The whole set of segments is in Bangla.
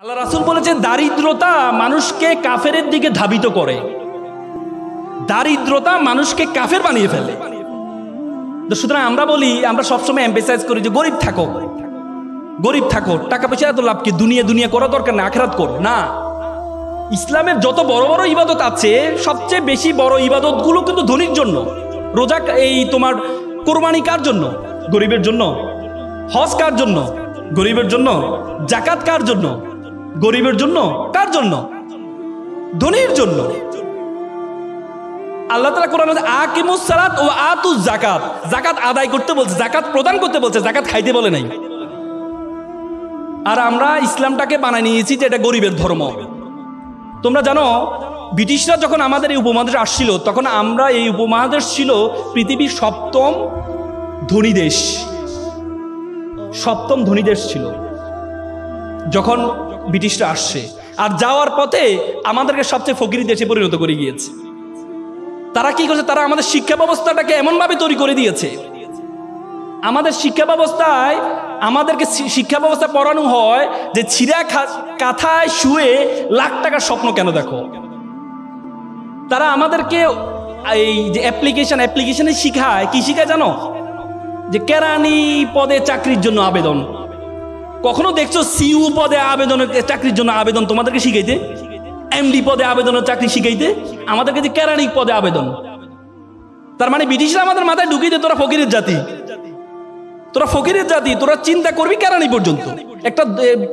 আল্লাহ রাসূল বলেছেন দারিদ্রতা মানুষকে কাফেরের দিকে ধাবিত করে, দারিদ্রতা মানুষকে কাফের বানিয়ে ফেলে। তো সুতরাং আমরা বলি, আমরা সবসময় এমফেসাইজ করি যে গরিব থাকো, গরিব থাকো, টাকা পয়সা এত লাভ কি, দুনিয়া দুনিয়া করা দরকার না, আখিরাত করো না। ইসলামের যত বড় বড় ইবাদত আছে, সবচেয়ে বেশি বড় ইবাদত গুলো কিন্তু ধনীর জন্য। রোজা, এই তোমার কোরবানি কার জন্য? গরিবের জন্য। হজ কার জন্য? গরিবের জন্য। যাকাত কার জন্য? গরিবের জন্য। কার জন্য? ধনীর জন্য। আল্লাহ তাআলা কোরআনে আকিমুস সালাত ও আতুজ যাকাত, যাকাত আদায় করতে বলছে, যাকাত প্রদান করতে বলছে, যাকাত খাইতে বলে নাই। আর আমরা ইসলামটাকে বানায় নিয়েছি যে এটা গরিবের ধর্ম। তোমরা জানো, ব্রিটিশরা যখন আমাদের এই উপমহাদেশে আসছিল, তখন আমরা, এই উপমহাদেশ ছিল পৃথিবীর সপ্তম ধনী দেশ, সপ্তম ধনী দেশ ছিল যখন ব্রিটিশরা আসছে। আর যাওয়ার পথে আমাদেরকে সবচেয়ে ফকিরি দেশে পরিণত করে গিয়েছে। তারা কি করছে? তারা আমাদের শিক্ষা ব্যবস্থাটাকে এমনভাবে তৈরি করে দিয়েছে, আমাদের শিক্ষা ব্যবস্থায় আমাদেরকে শিক্ষা ব্যবস্থা পড়ানো হয় যে ছিঁড়া কাঁথায় শুয়ে লাখ টাকার স্বপ্ন কেন দেখো। তারা আমাদেরকে এই যে অ্যাপ্লিকেশনে শিখায়, কি শিখায় জানো? যে কেরানি পদে চাকরির জন্য আবেদন। কখনো দেখছো সিইউ পদে আবেদনের চাকরির জন্য আবেদন তোমাদেরকে শিখাইতে? এমডি পদে আবেদনের চাকরি শিখাইতে? আমাদেরকে যে কেরানি পদে আবেদন। তার মানে ব্রিটিশরা আমাদের মাথায় ঢুকিয়ে দেয় তোরা ফকিরের জাতি, তোরা ফকিরের জাতি, তোরা চিন্তা করবি কেরানি পর্যন্ত, একটা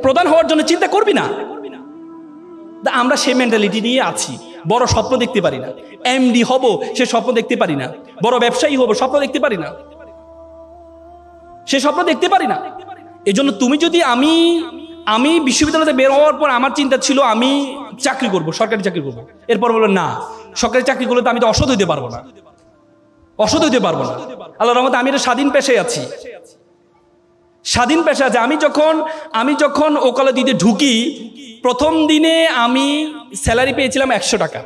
প্রধান হওয়ার জন্য চিন্তা করবি না। আমরা সেই মেন্টালিটি নিয়ে আছি। বড় স্বপ্ন দেখতে পারি না, এমডি হব সে স্বপ্ন দেখতে পারি না, বড় ব্যবসায়ী হব স্বপ্ন দেখতে পারি না, সে স্বপ্ন দেখতে পারি না। এই জন্য তুমি যদি, আমি বিশ্ববিদ্যালয়তে বের হওয়ার পর আমার চিন্তা ছিল আমি চাকরি করব, সরকারি চাকরি করব। এরপর বললো না, সরকারি চাকরি করলে তো আমি তো অসৎ হইতে পারবো না, অসৎ হইতে পারবো না। আল্লাহর রহমতে আমি একটা স্বাধীন পেশায় আছি, স্বাধীন পেশা আছে। আমি যখন ওকালতি দিতে ঢুকি, প্রথম দিনে আমি স্যালারি পেয়েছিলাম 100 টাকা।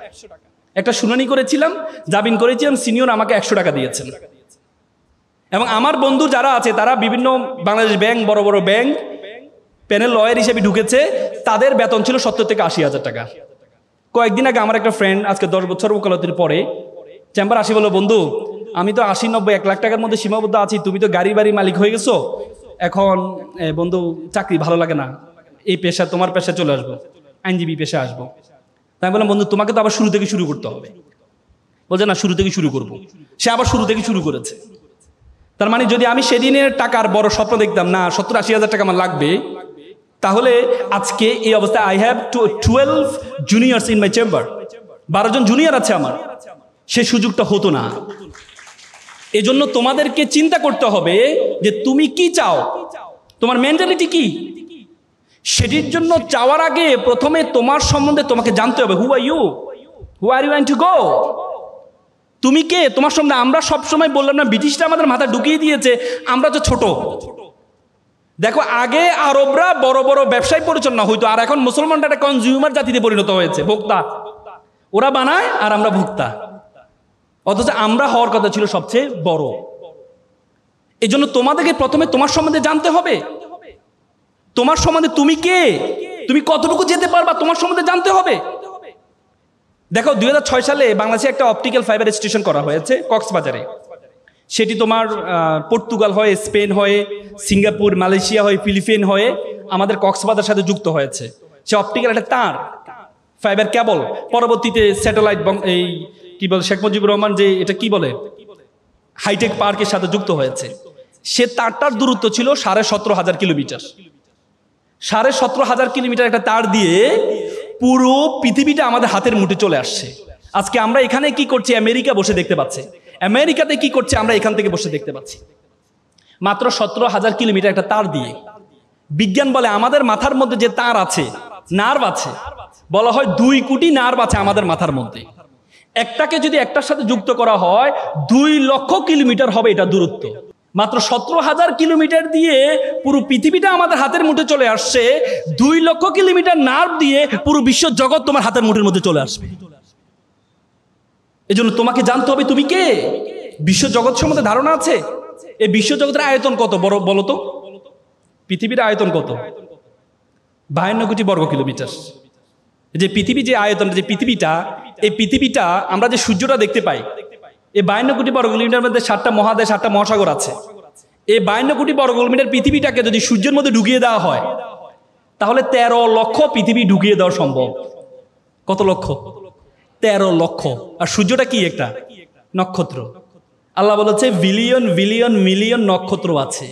একটা শুনানি করেছিলাম, জামিন করেছিলাম, সিনিয়র আমাকে 100 টাকা দিয়েছেন। এবং আমার বন্ধু যারা আছে তারা বিভিন্ন বাংলাদেশ ব্যাংক, বড় বড় ব্যাংক প্যানেল লয়ার হিসেবে ঢুকেছে, তাদের বেতন ছিল 70 থেকে 80 হাজার টাকা। কয়েকদিন আগে আমার একটা ফ্রেন্ড, আজকে 10 বছর ওকালতির পরে চেম্বার আসি, বললো বন্ধু আমি তো 80, 90, 1 লাখ টাকার মধ্যে সীমাবদ্ধ আছি, তুমি তো গাড়ি বাড়ি মালিক হয়ে গেছো, এখন বন্ধু চাকরি ভালো লাগে না, এই পেশা, তোমার পেশা চলে আসবো, আইনজীবী পেশা আসবো। তাই বললাম বন্ধু তোমাকে তো আবার শুরু থেকে শুরু করতে হবে। বলছে না, শুরু থেকে শুরু করবো। সে আবার শুরু থেকে শুরু করেছে। তার মানে যদি আমি সেদিনের টাকার বড় স্বপ্ন দেখতাম না 70-80 হাজার টাকা আমার লাগবে, তাহলে আজকে এই অবস্থায় I have 12 juniors in my chamber, 12 জন জুনিয়র আছে আমার, সে সুযোগটা হতো না। এজন্য তোমাদেরকে চিন্তা করতে হবে যে তুমি কি চাও, তোমার মেন্টালিটি কি। সেটির জন্য চাওয়ার আগে প্রথমে তোমার সম্বন্ধে তোমাকে জানতে হবে। Who are you, who are you want to go, তুমি কে, তোমার সম্বন্ধে। আমরা সবসময় বললাম না, ব্রিটিশরা আমাদের মাথা ঢুকিয়ে দিয়েছে আমরা তো ছোট। দেখো, আগে আরবরা বড় বড় ব্যবসায় পরিচালনা হইতো, আর এখন মুসলমানরা একটা কনজিউমার জাতিতে পরিণত হয়েছে, ভোক্তা। ওরা বানায় আর আমরা ভোক্তা, অথচ আমরা হওয়ার কথা ছিল সবচেয়ে বড়। এই জন্য তোমাদেরকে প্রথমে তোমার সম্বন্ধে জানতে হবে, তোমার সম্বন্ধে তুমি কে, তুমি কতটুকু যেতে পারবা, তোমার সম্বন্ধে জানতে হবে। দেখো 2006 সালে বাংলাদেশে একটা অপটিক্যাল ফাইবার স্টেশন করা হয়েছে কক্সবাজারে। সেটি তোমার পর্তুগাল হয়ে, স্পেন হয়ে, সিঙ্গাপুর, মালয়েশিয়া হয়ে, ফিলিপিন হয়ে আমাদের কক্সবাজারের সাথে যুক্ত হয়েছে। সে অপটিক্যাল একটা তার, ফাইবার কেবল, পরবর্তীতে স্যাটেলাইট, এই কি বলে শেখ মুজিবুর রহমান যে এটা কি বলে হাইটেক পার্কের সাথে যুক্ত হয়েছে। সে তারটার দূরত্ব ছিল 17,500 কিলোমিটার। 17,500 কিলোমিটার একটা তার দিয়ে পুরো পৃথিবীটা আমাদের হাতের মুঠে চলে আসছে। আজকে আমরা এখানে কি করছি, আমেরিকা বসে দেখতে পাচ্ছে, আমেরিকাতে কি করছে আমরা এখান থেকে বসে দেখতে পাচ্ছি, মাত্র 17,000 কিলোমিটার একটা তার দিয়ে। বিজ্ঞান বলে আমাদের মাথার মধ্যে যে তার আছে, নার্ভ আছে, বলা হয় 2 কোটি নার্ভ আছে আমাদের মাথার মধ্যে। একটাকে যদি একটার সাথে যুক্ত করা হয় 2 লক্ষ কিলোমিটার হবে এটা দূরত্ব। মাত্র 17,000 কিলোমিটার দিয়ে পুরো পৃথিবীটা আমাদের হাতের মুঠে চলে আসছে। 2 লক্ষ কিলোমিটার নার্ভ দিয়ে পুরো বিশ্ব জগৎ তোমার হাতের মুঠের মধ্যে চলে আসবে। এজন্য তোমাকে জানতে হবে তুমি কে, বিশ্ব জগৎ সম্বন্ধে ধারণা আছে। এই বিশ্ব জগতের আয়তন কত বড় বলো তো, পৃথিবীর আয়তন কত? 52 কোটি বর্গ কিলোমিটার। যে পৃথিবী, যে আয়তন, যে পৃথিবীটা, এই পৃথিবীটা আমরা যে সূর্যটা দেখতে পাই, এই 52 কোটি বর্গ কিলোমিটার মধ্যে 7টা মহাদেশ, 7টা মহাসাগর আছে। এই 52 কোটি বর্গ কিলোমিটার পৃথিবীটাকে যদি সূর্যের মধ্যে ঢুকিয়ে দেওয়া হয়, তাহলে 13 লক্ষ পৃথিবী ঢুকিয়ে দেওয়া সম্ভব। কত লক্ষ? 13 লক্ষ। আর সূর্যটা কি? একটা নক্ষত্র। আল্লাহ বলেছে বিলিয়ন বিলিয়ন মিলিয়ন নক্ষত্র আছে।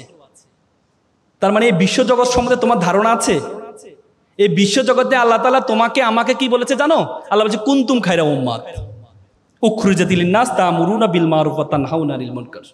তার মানে এই বিশ্বজগৎ সম্বন্ধে তোমার ধারণা আছে? এই বিশ্বজগতে আল্লাহ তাআলা তোমাকে আমাকে কি বলেছে জানো? আল্লাহ বলছে কুনতুম খায়রা উম্মাত উখরিজাত লিন নাস তা'মুরুনা বিল মারুফ ওয়া তানহাউনা আনিল মুনকার।